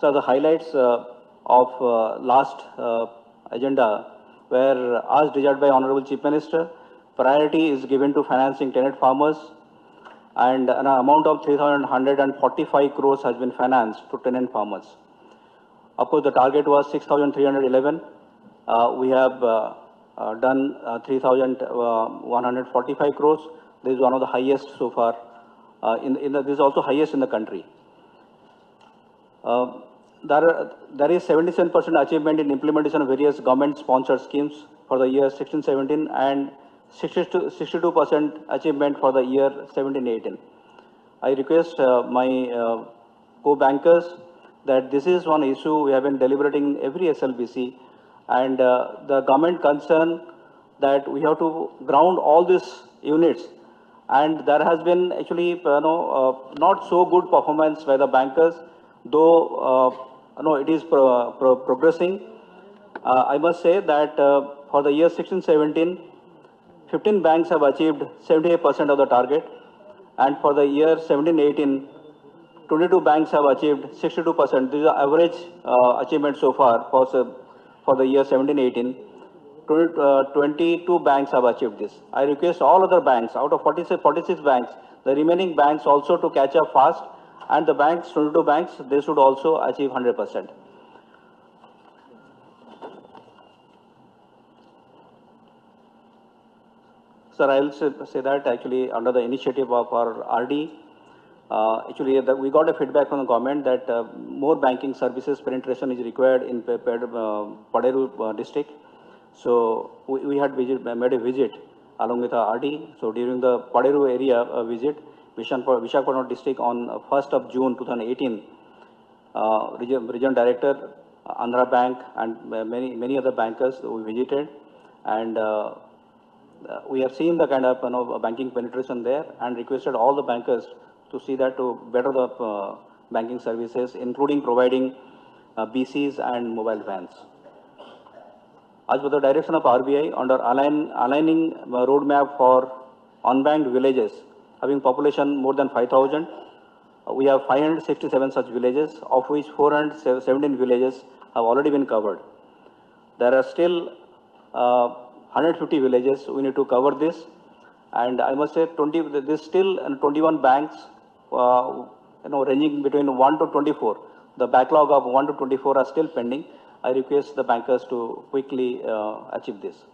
So the highlights of last agenda were as desired by Honorable Chief Minister. Priority is given to financing tenant farmers, and an amount of 3,145 crores has been financed to tenant farmers. Of course, the target was 6,311. We have done 3,145 crores. This is one of the highest so far. This is also highest in the country. There is 77% achievement in implementation of various government-sponsored schemes for the year 16-17 and 62% achievement for the year 17-18. I request my co-bankers that this is one issue we have been deliberating every SLBC, and the government concern that we have to ground all these units, and there has been actually not so good performance by the bankers, though it is progressing. I must say that for the year 16-17, 15 banks have achieved 78% of the target, and for the year 17-18, 22 banks have achieved 62%. This is the average achievement so far for the year 17-18. 22 banks have achieved this. I request all other banks, out of 46 banks, the remaining banks also to catch up fast, and the banks, 22 banks, they should also achieve 100%. Sir, I will say that actually under the initiative of our RD, we got a feedback from the government that more banking services penetration is required in Paderu district. So we had made a visit along with our RD. So during the Paderu area visit, Visakhapatnam district on 1st of June 2018, Regional Director, Andhra Bank, and many other bankers we visited, and we have seen the kind of banking penetration there, and requested all the bankers to see that to better the banking services, including providing BCs and mobile vans. As per the direction of RBI, under aligning roadmap for unbanked villages having population more than 5,000, we have 567 such villages, of which 417 villages have already been covered. There are still 150 villages we need to cover this, and I must say there's still 21 banks ranging between 1 to 24. The backlog of 1 to 24 are still pending. I request the bankers to quickly achieve this.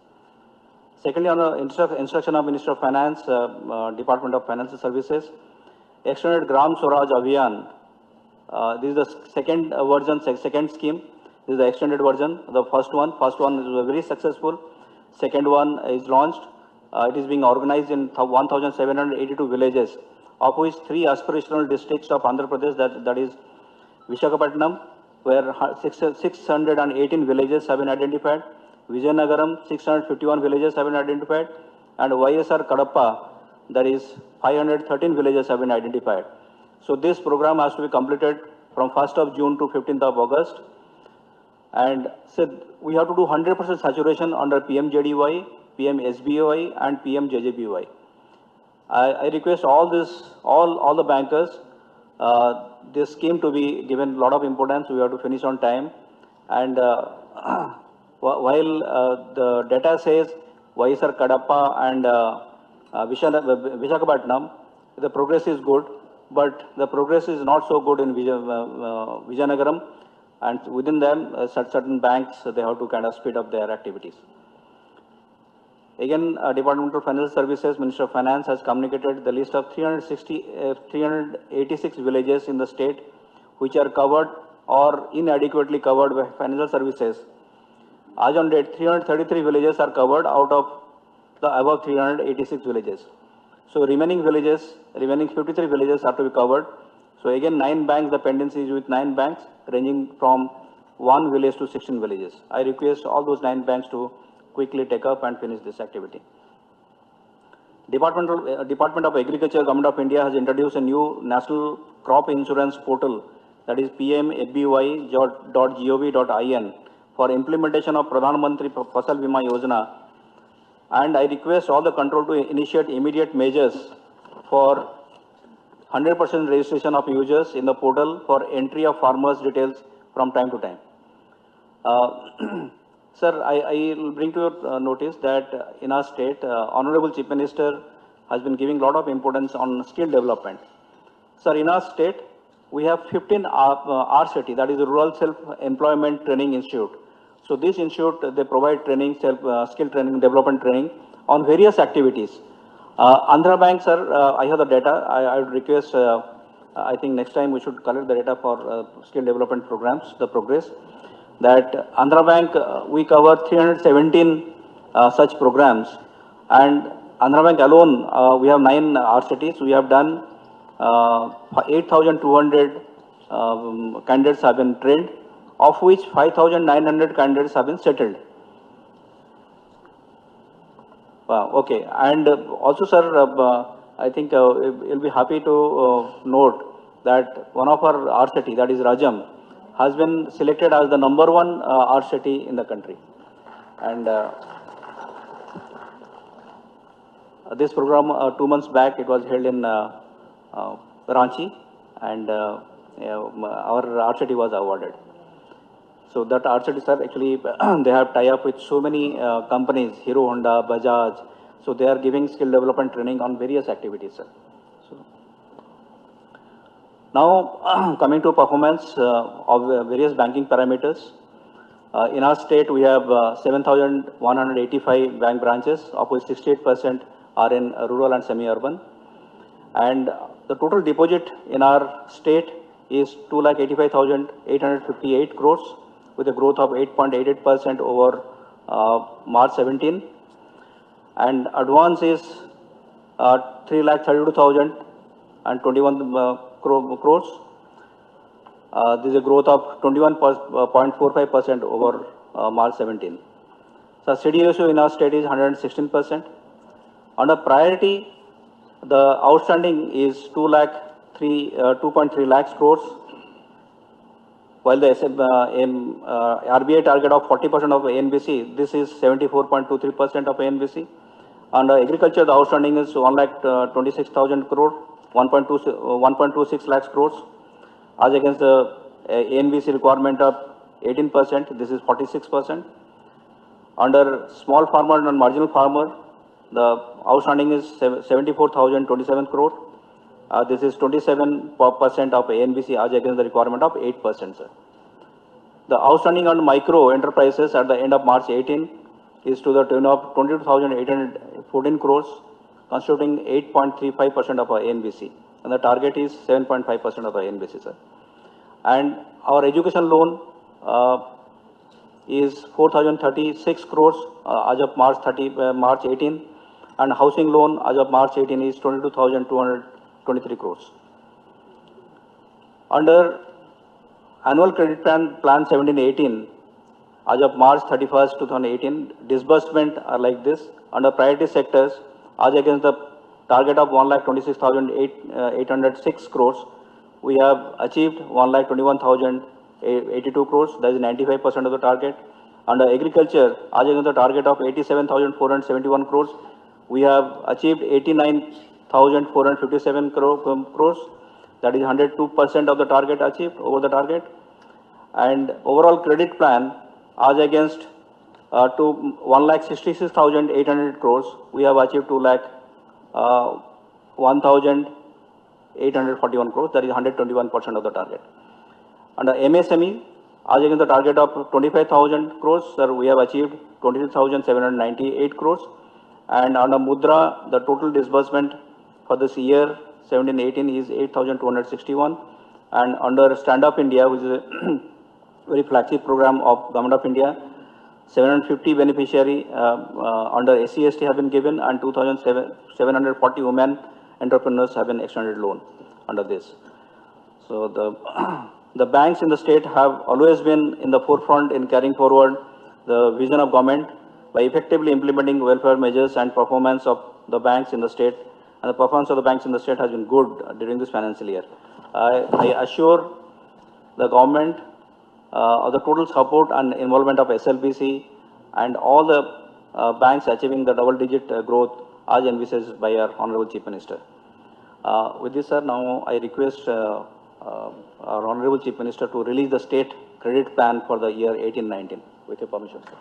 Secondly, on the instruction of Minister of Finance, Department of Financial Services, extended Gram Swaraj Abhiyan. This is the second version, second scheme. This is the extended version. The first one is very successful. Second one is launched. It is being organized in 1,782 villages, of which 3 aspirational districts of Andhra Pradesh, that is Visakhapatnam, where 618 villages have been identified, Vizianagaram, 651 villages have been identified, and YSR Kadapa, that is 513 villages have been identified. So this program has to be completed from 1st of June to 15th of August. And so we have to do 100% saturation under PMJDY, PMSBY, and PMJJBY. I request all the bankers, this scheme to be given a lot of importance. We have to finish on time. And while the data says YSR Kadapa and Visakhapatnam, the progress is good, but the progress is not so good in Vizianagaram, and within them certain banks, they have to kind of speed up their activities. Again, Department of Financial Services, Minister of Finance has communicated the list of 386 villages in the state which are covered or inadequately covered by financial services. As on date, 333 villages are covered out of the above 386 villages. So remaining 53 villages are to be covered. So again, 9 banks, the pendency is with 9 banks ranging from 1 village to 16 villages. I request all those 9 banks to quickly take up and finish this activity. Department of Agriculture, Government of India has introduced a new national crop insurance portal, that is pmfby.gov.in, for implementation of Pradhan Mantri Fasal Bima Yojana. And I request all the control to initiate immediate measures for 100% registration of users in the portal for entry of farmers' details from time to time. Sir, I will bring to your notice that in our state, Honorable Chief Minister has been giving a lot of importance on skill development. Sir, in our state, we have 15 RCT, that is the Rural Self-Employment Training Institute. So this institute, they provide training, skill training, development training on various activities. Andhra Bank, sir, I have the data. I would request, I think next time we should collect the data for skill development programs, the progress. That Andhra Bank, we cover 317 such programs. And Andhra Bank alone, we have 9 RCTs. We have done 8,200 candidates have been trained, of which 5,900 candidates have been settled. Okay, and also, sir, I think you'll be happy to note that one of our RCT, that is Rajam, has been selected as the #1 RCT in the country. And this program, 2 months back, it was held in Ranchi, and our RCT was awarded. So that RCT, sir, actually they have tie-up with so many companies, Hero Honda, Bajaj. So they are giving skill development training on various activities, sir. So now coming to performance of various banking parameters. In our state, we have 7,185 bank branches, of which 68% are in rural and semi-urban. And the total deposit in our state is 2,85,858 crores, with a growth of 8.88% over March 17. And advance is 3,32,021 crores. This is a growth of 21.45% over March 17. So CD ratio in our state is 116%. Under priority, the outstanding is 2.3 lakhs crores, while the RBI target of 40% of ANBC, this is 74.23% of ANBC. Under agriculture, the outstanding is 1,26,000 crore, 1.26 lakhs crores, as against the ANBC requirement of 18%, this is 46%. Under small farmer and marginal farmer, the outstanding is 74,027 crore. This is 27% of ANBC as against the requirement of 8%, sir. The outstanding on micro enterprises at the end of March 18 is to the tune of 22,814 crores, constituting 8.35% of our ANBC. And the target is 7.5% of our ANBC, sir. And our education loan is 4,036 crores as of March 18. And housing loan as of March 18 is 22,223 crores. Under annual credit plan 17-18, as of March 31st, 2018, disbursement are like this. Under priority sectors, as against the target of 1,26,806 crores, we have achieved 1,21,082 crores, that is 95% of the target. Under agriculture, as against the target of 87,471 crores, we have achieved 89,457 crores, that is 102% of the target achieved, over the target. And overall credit plan, as against to 1,66,800 crores, we have achieved 1,841 crores, that is 121% of the target. Under MSME, as against the target of 25,000 crores, sir, we have achieved 22,798 crores. And under Mudra, the total disbursement for this year 17-18 is 8,261. And under Stand Up India, which is a very flagship program of Government of India, 750 beneficiary under SC/ST have been given, and 2,740 women entrepreneurs have been extended loan under this. So the banks in the state have always been in the forefront in carrying forward the vision of government by effectively implementing welfare measures, and performance of the banks in the state. And the performance of the banks in the state has been good during this financial year. I assure the government of the total support and involvement of SLBC and all the banks achieving the double-digit growth as envisaged by our Honorable Chief Minister. With this, sir, now I request our Honorable Chief Minister to release the state credit plan for the year 18-19. With your permission, sir.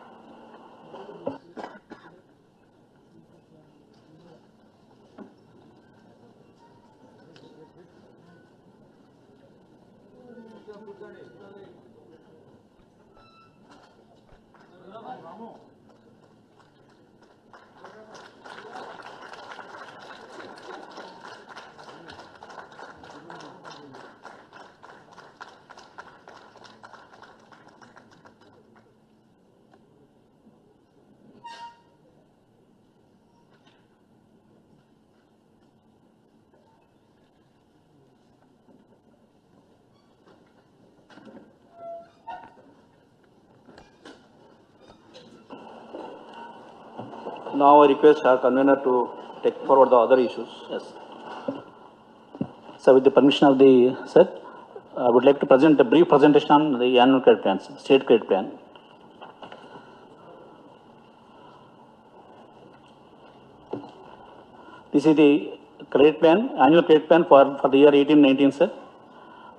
Now I request our convener to take forward the other issues. Yes. So with the permission of the sir, I would like to present a brief presentation on the annual credit plans, state credit plan. This is the credit plan, annual credit plan for the year 18-19, sir.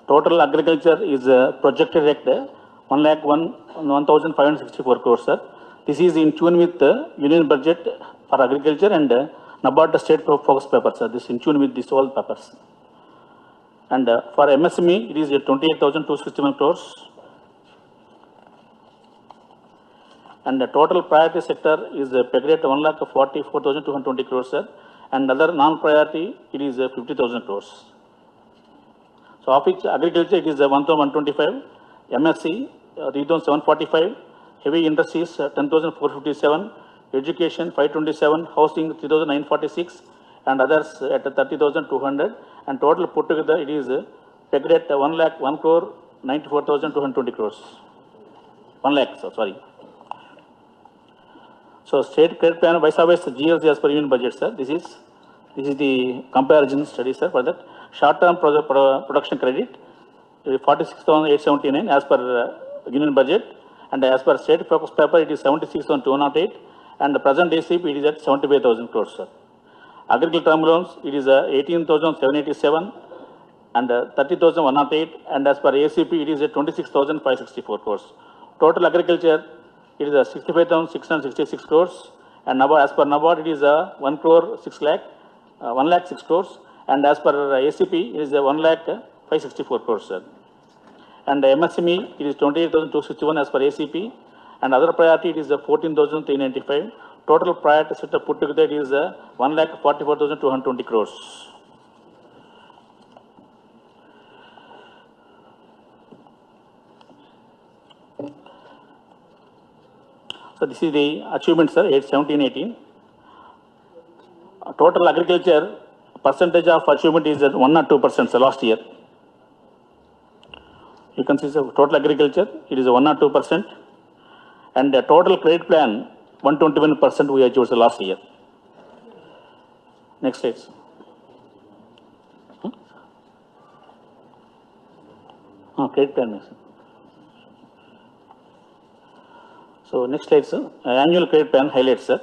Total agriculture is projected at 1,0564 crores, sir. This is in tune with the union budget for agriculture and NABARD state focus paper, sir. This is in tune with these all papers. And for MSME, it is 28,261 crores. And the total priority sector is pegged at 1,44,220 crores, sir. And other non-priority, it is 50,000 crores. So of which agriculture, it is 1,125, MSC, 3,745, heavy industries, 10,457, education, 527, housing, 3,946, and others at 30,200. And total put together, it is pegged at 1,94,220 crores. 1 lakh, so sorry. So state credit plan vice versa GLC as per union budget, sir. This is the comparison study, sir, for that. Short-term production credit, 46,879 as per union budget, and as per state focus paper, it is 76,208, and the present ACP, it is at 75,000 crores, sir. Agricultural term loans, it is 18,787 and 30,108, and as per ACP, it is 26,564 crores. Total agriculture, it is 65,666 crores, and as per NABARD, it is 1 crore 6 lakh, 1 lakh 6 crores, and as per ACP, it is 1 lakh 564 crores, sir. And MSME, it is 28,261 as per ACP, and other priority, it is 14,395. Total priority sector put together, it is 1,44,220 crores. So this is the achievement, sir, 17-18. Total agriculture percentage of achievement is at 1 or 2%, sir, last year. You can see, sir, total agriculture, it is 1 or 2%. And the total credit plan, 121% we achieved last year. Next slide. Credit plan, sir. So next slide, sir. Annual credit plan highlights, sir.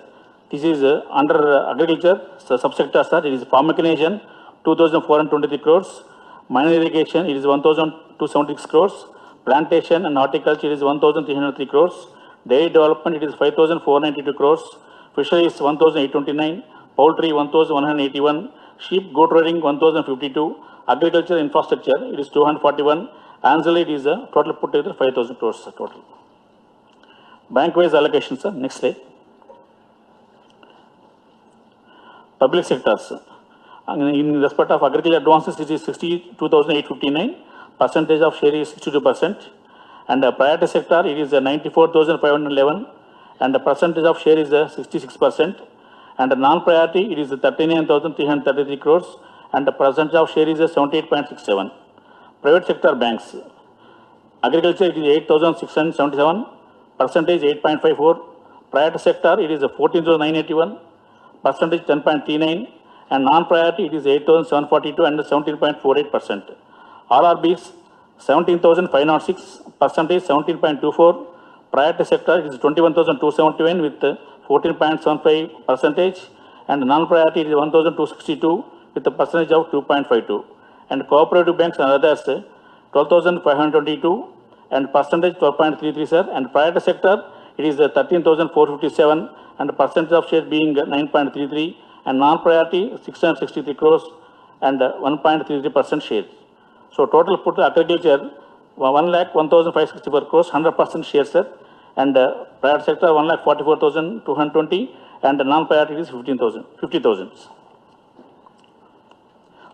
This is under agriculture, subsector, sir. It is farm mechanization, 2,423 crores. Minor irrigation, it is 1,276 crores. Plantation and horticulture is 1,303 crores. Dairy development, it is 5,492 crores. Fisheries, 1,829. Poultry, 1,181. Sheep, goat rearing, 1,052. Agriculture infrastructure, it is 241. Ancillary, it is total put together 5,000 crores, sir, total. Bank-wise allocation, sir. Next slide. Public sectors. In respect of agriculture advances, it is 62,859. Percentage of share is 62%. And the priority sector, it is 94,511. And the percentage of share is 66%. And the non-priority, it is 39,333 crores. And the percentage of share is 78.67. Private sector banks. Agriculture, it is 8,677. Percentage 8.54. Priority sector, it is 14,981. Percentage 10.39. And non-priority, it is 8,742 and 17.48%. RRBs, 17,506, percentage 17.24. Priority sector, it is 21,271 with 14.75 percentage. And non-priority, it is 1,262 with a percentage of 2.52. And cooperative banks and others, 12,522 and percentage 12.33, sir. And priority sector, it is 13,457 and percentage of share being 9.33 and non-priority 663 crores and 1.33% share. So total put agriculture 1,01,564 crores, 100% share, sir. And private sector 1,44,220 and non-priority is 50,000.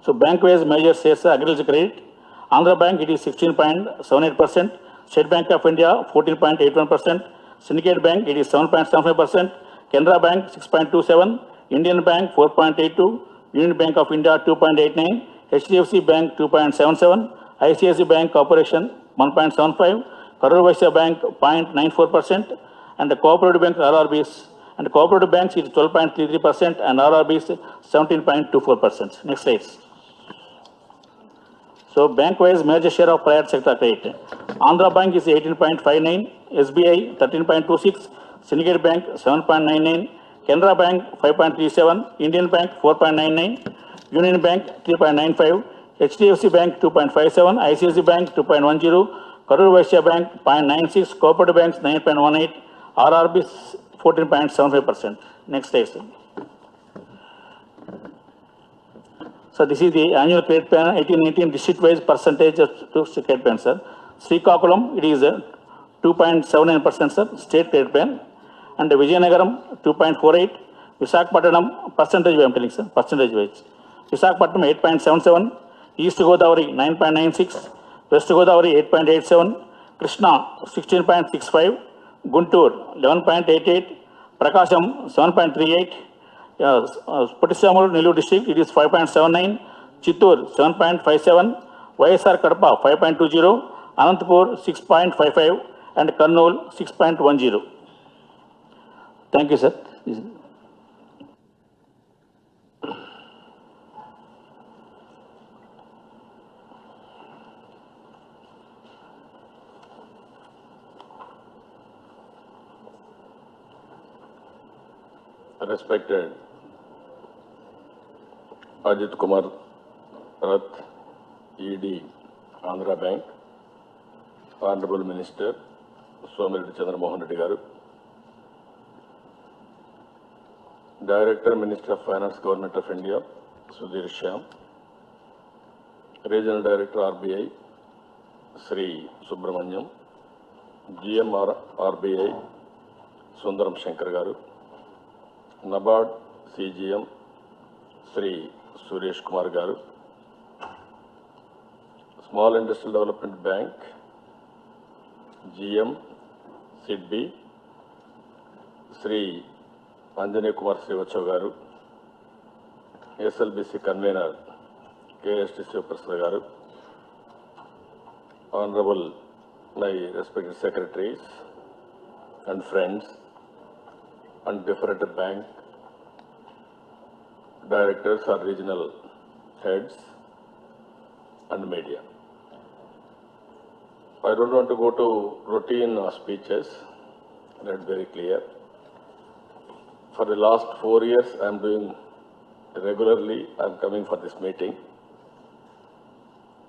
So bank-wise major shares agriculture credit. Andhra Bank it is 16.78%. State Bank of India 14.81%. Syndicate Bank it is 7.75%. Canara Bank 6.27. Indian Bank 4.82. Union Bank of India 2.89. HDFC Bank 2.77. ICICI Bank Corporation 1.75. Karur Vysya Bank 0.94%. And the cooperative bank RRBs and cooperative banks is 12.33% and RRBs 17.24%. Next slide. So bank-wise major share of private sector credit. Andhra Bank is 18.59, SBI 13.26, Syndicate Bank 7.99, Canara Bank 5.37, Indian Bank 4.99, Union Bank 3.95, HDFC Bank 2.57, ICICI Bank 2.10, Karur Vysya Bank 0.96, Cooperative Banks 9.18, RRBs 14.75%. Next slide. So this is the annual credit plan 18-19 district-wise percentage to credit plan, sir. Srikakulam it is 2.79%, sir, state credit plan, and Vizianagaram 2.48, Visakhapatnam percentage I am telling, sir, percentage wise. Visakhapatnam 8.77, East Godavari 9.96, West Godavari 8.87, Krishna 16.65, Guntur 11.88, Prakasam 7.38. Pottisamur Nellore district it is 5.79, Chittoor 7.57, YSR Kadapa 5.20, Anantapur 6.55 and Kurnool 6.10. Thank you, sir. Respected Ajit Kumar Rath, ED, Andhra Bank, Honorable Minister Somireddy Chandramohan Reddy Garu, Director, Minister of Finance, Government of India, Sudhir Shyam, Regional Director, RBI, Sri Subramanyam, GM RBI, Sundaram Shankar Garu, NABARD CGM, Sri Suresh Kumar Garu, Small Industrial Development Bank, GM, SIDBI, Sri Anjane Kumar Srivachav Garu, SLBC Convener, KST Sivaprasad Garu, Honorable my respected secretaries and friends and different bank directors or regional heads and media. I don't want to go to routine speeches, let it very clear. For the last 4 years, I am doing regularly, I am coming for this meeting.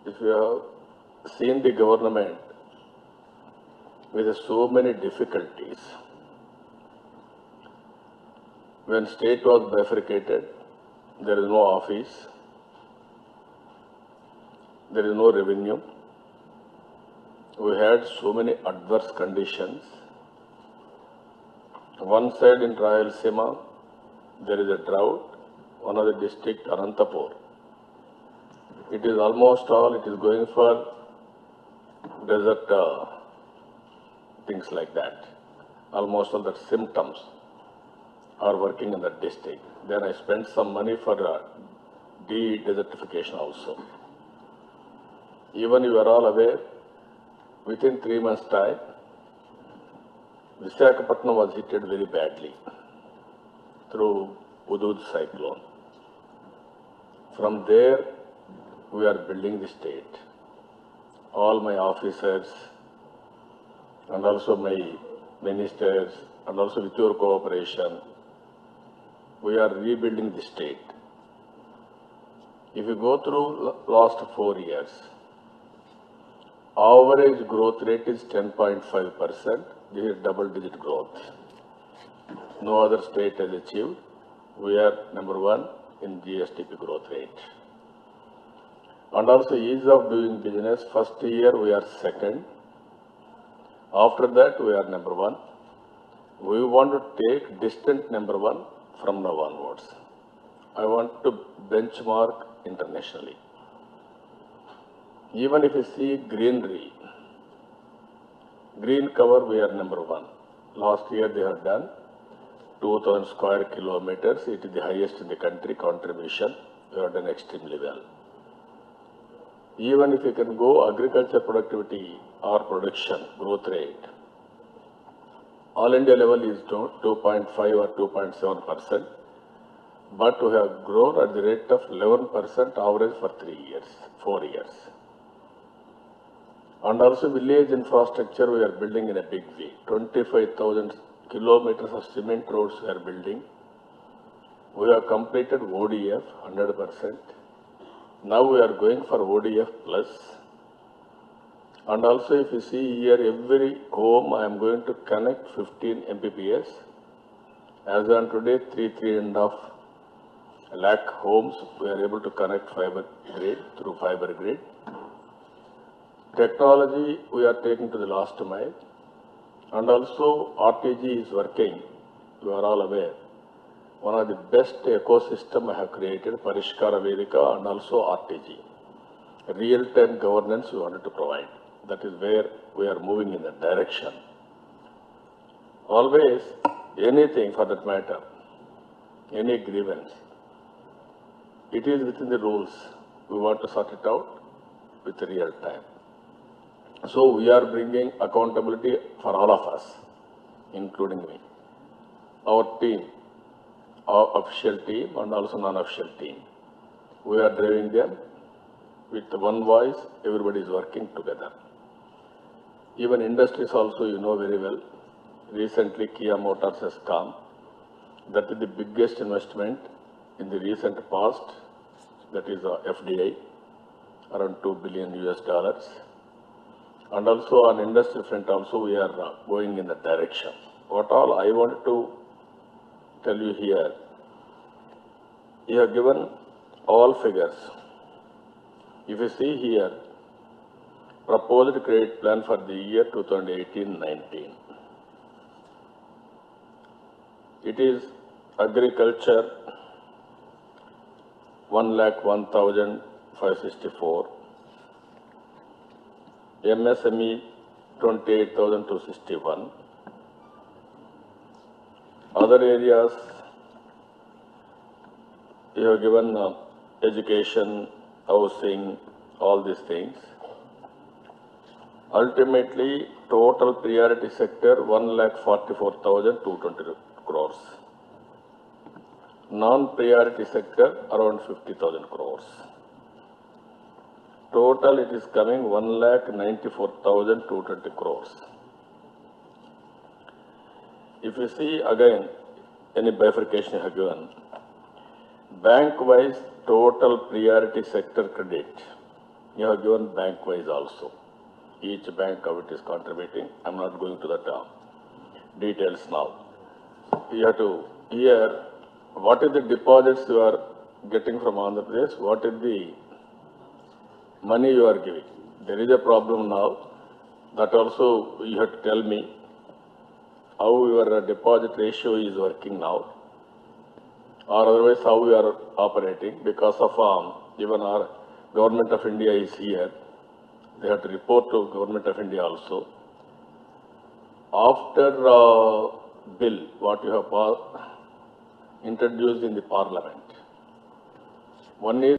If you have seen the government with so many difficulties, when state was bifurcated, there is no office, there is no revenue. We had so many adverse conditions. One side in Rayalaseema, there is a drought. One of the district, Anantapur, it is almost all, it is going for desert things like that. Almost all the symptoms are working in that district. Then I spent some money for de-desertification also. Even you are all aware, within 3 months' time, Visakhapatnam was hit very badly through Hudhud cyclone. From there, we are building the state. All my officers and also my ministers and also with your cooperation, we are rebuilding the state. If you go through last 4 years, average growth rate is 10.5%. This is double-digit growth. No other state has achieved. We are number one in GSTP growth rate. And also ease of doing business, first year we are second. After that we are number one. We want to take distant number one from now onwards. I want to benchmark internationally. Even if you see greenery, green cover we are number one. Last year they have done 2,000 square kilometers. It is the highest in the country contribution. We have done extremely well. Even if you can go agriculture productivity or production growth rate, all India level is 2.5 or 2.7%, but we have grown at the rate of 11% average for 4 years. And also village infrastructure we are building in a big way. 25,000 kilometers of cement roads we are building. We have completed ODF 100%. Now we are going for ODF plus. And also if you see here, every home I am going to connect 15 Mbps. As on today, 3.5 lakh homes we are able to connect fiber grid through fiber grid. Technology we are taking to the last mile. And also RTG is working. You are all aware. One of the best ecosystem I have created, Parishkara Vedika and also RTG. Real-time governance we wanted to provide. That is where we are moving in that direction. Always, anything for that matter, any grievance, it is within the rules. We want to sort it out with real time. So we are bringing accountability for all of us, including me. Our team, our official team and also non-official team. We are driving them with one voice, everybody is working together. Even industries also, you know very well. Recently, Kia Motors has come. That is the biggest investment in the recent past. That is FDI, around $2 billion US. And also on industry front also we are going in that direction. What all I want to tell you here, you have given all figures. If you see here, proposed credit plan for the year 2018-19. It is agriculture 1,01,564. MSME 28,261. Other areas you have given education, housing, all these things. Ultimately, total priority sector 1,44,220 crores. Non-priority sector around 50,000 crores. Total it is coming 1,94,220 crores. If you see again any bifurcation you have given, bank-wise total priority sector credit, you have given bank-wise also. Each bank how it is contributing. I am not going to the details now. You have to hear what is the deposits you are getting from Andhra Pradesh, what is the money you are giving. There is a problem now. That also you have to tell me how your deposit ratio is working now, or otherwise how we are operating, because of even our Government of India is here. They have to report to Government of India also. After bill what you have introduced in the Parliament, one is